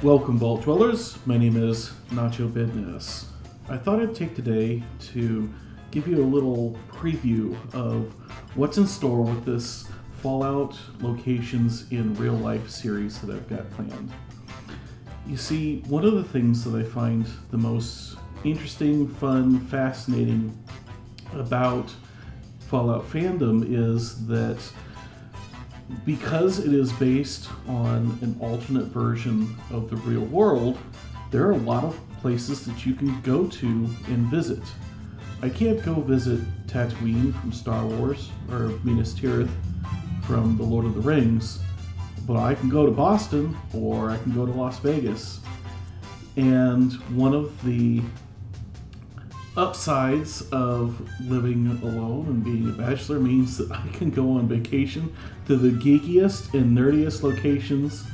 Welcome, Vault Dwellers. My name is Nacho Bidness. I thought I'd take today to give you a little preview of what's in store with this Fallout Locations in Real Life series that I've got planned. You see, one of the things that I find the most interesting, fun, fascinating about Fallout fandom is that because it is based on an alternate version of the real world, there are a lot of places that you can go to and visit. I can't go visit Tatooine from Star Wars or Minas Tirith from The Lord of the Rings, but I can go to Boston or I can go to Las Vegas. And one of the upsides of living alone and being a bachelor means that I can go on vacation to the geekiest and nerdiest locations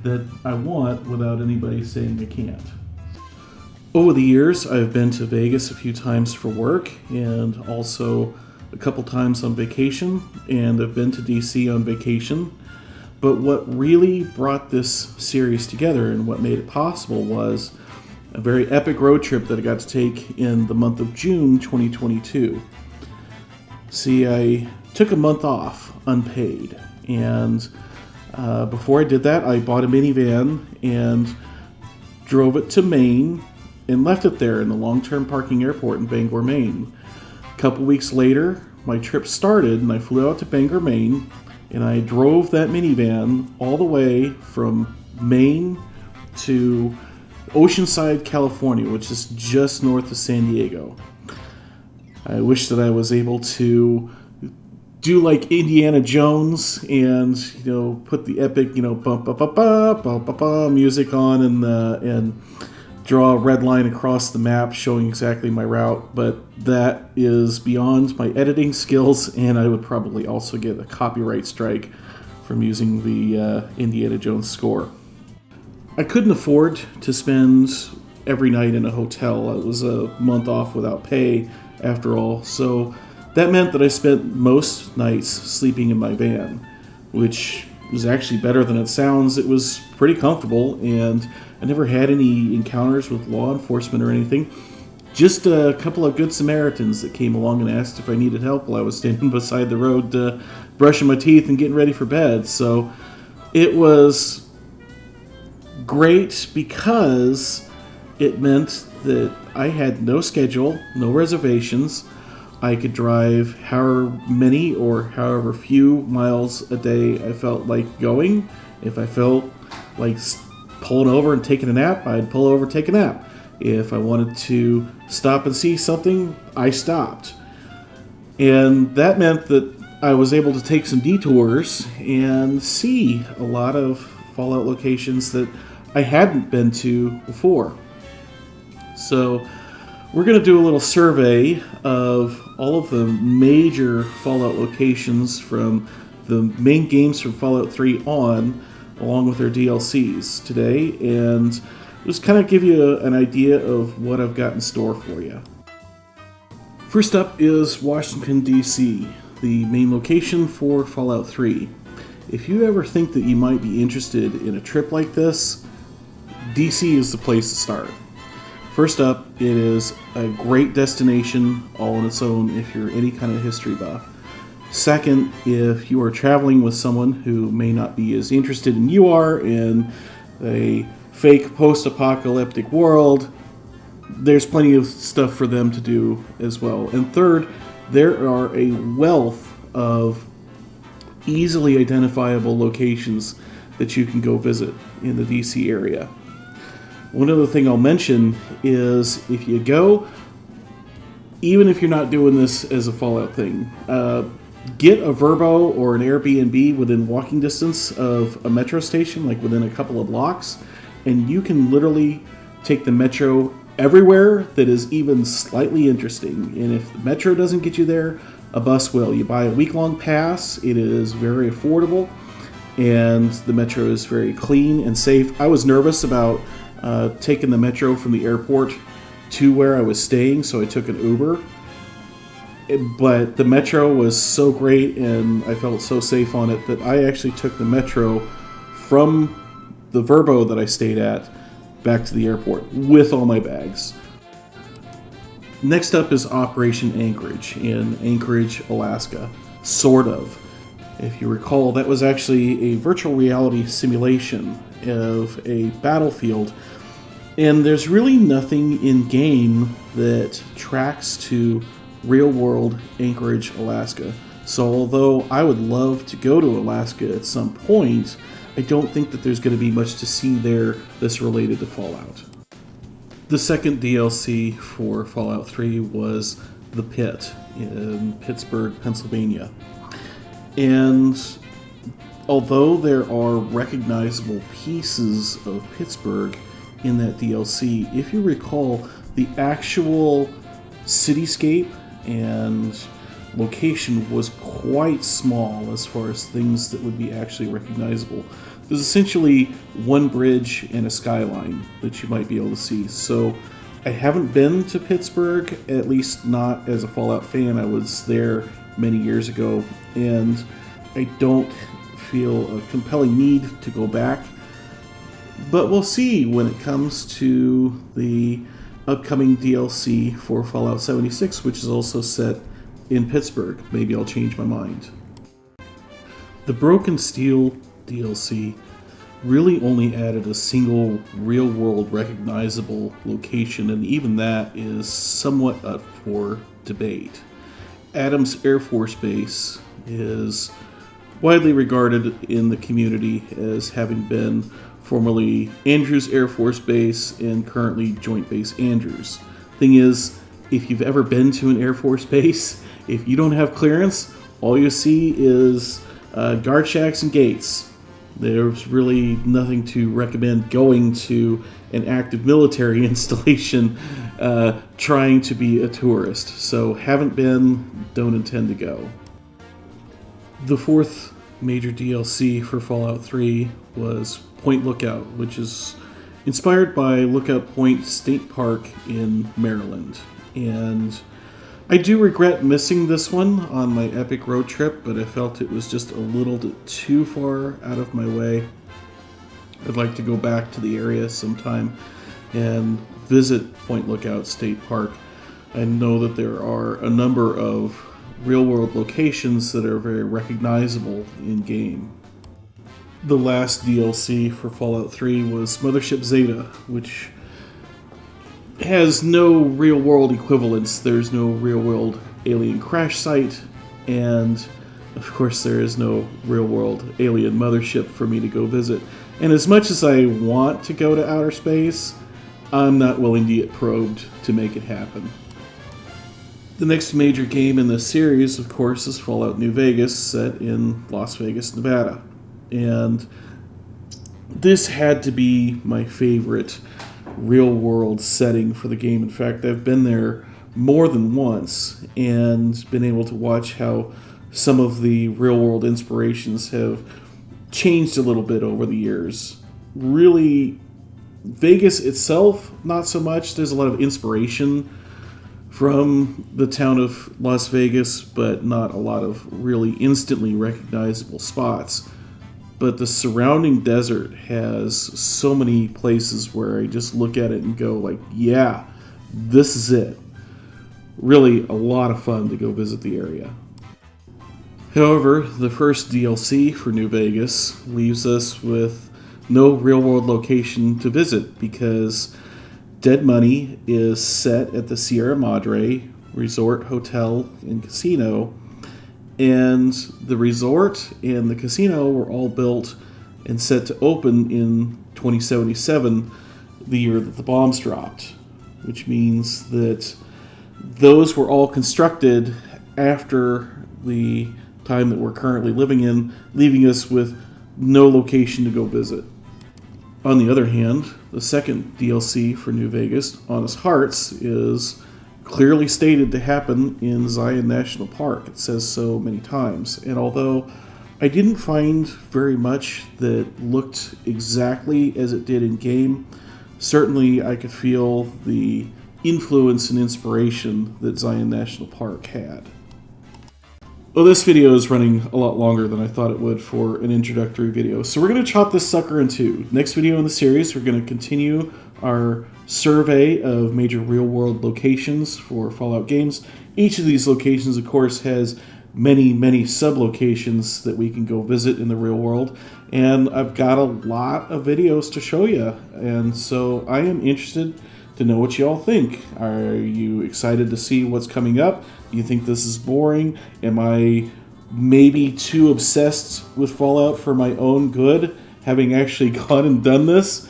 that I want without anybody saying I can't. Over the years, I've been to Vegas a few times for work and also a couple times on vacation, and I've been to DC on vacation. But what really brought this series together and what made it possible was a very epic road trip that I got to take in the month of June 2022. See, I took a month off unpaid, and before I did that, I bought a minivan and drove it to Maine and left it there in the long-term parking airport in Bangor, Maine. A couple weeks later, my trip started and I flew out to Bangor, Maine, and I drove that minivan all the way from Maine to Oceanside, California, which is just north of San Diego. I wish that I was able to do like Indiana Jones and put the epic bum ba ba ba ba ba ba music on and draw a red line across the map showing exactly my route, but that is beyond my editing skills, and I would probably also get a copyright strike from using the Indiana Jones score. I couldn't afford to spend every night in a hotel. It was a month off without pay, after all, so that meant that I spent most nights sleeping in my van, which was actually better than it sounds. It was pretty comfortable, and I never had any encounters with law enforcement or anything. Just a couple of good Samaritans that came along and asked if I needed help while I was standing beside the road brushing my teeth and getting ready for bed. So it was great because it meant that I had no schedule, no reservations. I could drive however many or however few miles a day I felt like going. If I felt like pulling over and taking a nap, I'd pull over and take a nap. If I wanted to stop and see something, I stopped. And that meant that I was able to take some detours and see a lot of Fallout locations that I hadn't been to before. So we're going to do a little survey of all of the major Fallout locations from the main games from Fallout 3 on, along with their DLCs today, and just kind of give you an idea of what I've got in store for you. First up is Washington, D.C., the main location for Fallout 3. If you ever think that you might be interested in a trip like this, DC is the place to start. First up, it is a great destination all on its own if you're any kind of history buff. Second, if you are traveling with someone who may not be as interested as you are in a fake post-apocalyptic world, there's plenty of stuff for them to do as well. And third, there are a wealth of easily identifiable locations that you can go visit in the DC area. One other thing I'll mention is if you go, even if you're not doing this as a Fallout thing, get a Verbo or an Airbnb within walking distance of a metro station, like within a couple of blocks, and you can literally take the metro everywhere that is even slightly interesting. And if the metro doesn't get you there, a bus will. You buy a week-long pass, it is very affordable, and the metro is very clean and safe. I was nervous about taking the metro from the airport to where I was staying, so I took an Uber. But the metro was so great and I felt so safe on it that I actually took the metro from the Verbo that I stayed at back to the airport with all my bags. Next up is Operation Anchorage in Anchorage, Alaska. Sort of. If you recall, that was actually a virtual reality simulation of a battlefield, and there's really nothing in-game that tracks to real-world Anchorage, Alaska. So although I would love to go to Alaska at some point, I don't think that there's going to be much to see there that's related to Fallout. The second DLC for Fallout 3 was The Pit in Pittsburgh, Pennsylvania. And although there are recognizable pieces of Pittsburgh in that DLC, if you recall, the actual cityscape and location was quite small as far as things that would be actually recognizable. There's essentially one bridge and a skyline that you might be able to see. So I haven't been to Pittsburgh, at least not as a Fallout fan. I was there many years ago, and I don't feel a compelling need to go back. But we'll see when it comes to the upcoming DLC for Fallout 76, which is also set in Pittsburgh. Maybe I'll change my mind. The Broken Steel DLC really only added a single real-world recognizable location, and even that is somewhat up for debate. Adams Air Force Base is widely regarded in the community as having been formerly Andrews Air Force Base and currently Joint Base Andrews. Thing is, if you've ever been to an Air Force base, if you don't have clearance, all you see is guard shacks and gates. There's really nothing to recommend going to an active military installation trying to be a tourist. So haven't been, don't intend to go. The fourth major DLC for Fallout 3 was Point Lookout, which is inspired by Lookout Point State Park in Maryland. And I do regret missing this one on my epic road trip, but I felt it was just a little too far out of my way. I'd like to go back to the area sometime and visit Point Lookout State Park. I know that there are a number of real-world locations that are very recognizable in-game. The last DLC for Fallout 3 was Mothership Zeta, which has no real-world equivalents. There's no real-world alien crash site, and of course there is no real-world alien mothership for me to go visit. And as much as I want to go to outer space, I'm not willing to get probed to make it happen. The next major game in this series, of course, is Fallout New Vegas, set in Las Vegas, Nevada. And this had to be my favorite real-world setting for the game. In fact, I've been there more than once and been able to watch how some of the real-world inspirations have changed a little bit over the years. Really, Vegas itself, not so much. There's a lot of inspiration from the town of Las Vegas, but not a lot of really instantly recognizable spots. But the surrounding desert has so many places where I just look at it and go like, yeah, this is it. Really a lot of fun to go visit the area. However, the first DLC for New Vegas leaves us with no real-world location to visit because Dead Money is set at the Sierra Madre Resort Hotel and Casino, and the resort and the casino were all built and set to open in 2077, the year that the bombs dropped, which means that those were all constructed after the time that we're currently living in, leaving us with no location to go visit. On the other hand, the second DLC for New Vegas, Honest Hearts, is clearly stated to happen in Zion National Park. It says so many times. And although I didn't find very much that looked exactly as it did in game, certainly I could feel the influence and inspiration that Zion National Park had. Well, this video is running a lot longer than I thought it would for an introductory video. So we're going to chop this sucker in two. Next video in the series, we're going to continue our survey of major real-world locations for Fallout games. Each of these locations, of course, has many sub-locations that we can go visit in the real world. And I've got a lot of videos to show you. And so I am interested to know what you all think. Are you excited to see what's coming up? Do you think this is boring? Am I maybe too obsessed with Fallout for my own good, having actually gone and done this?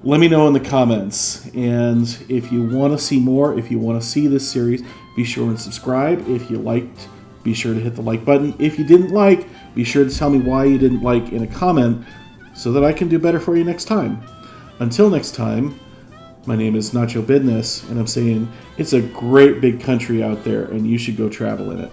Let me know in the comments. And if you want to see more, if you want to see this series, be sure and subscribe. If you liked, be sure to hit the like button. If you didn't like, be sure to tell me why you didn't like in a comment so that I can do better for you next time. Until next time, my name is Nacho Bidness, and I'm saying it's a great big country out there, and you should go travel in it.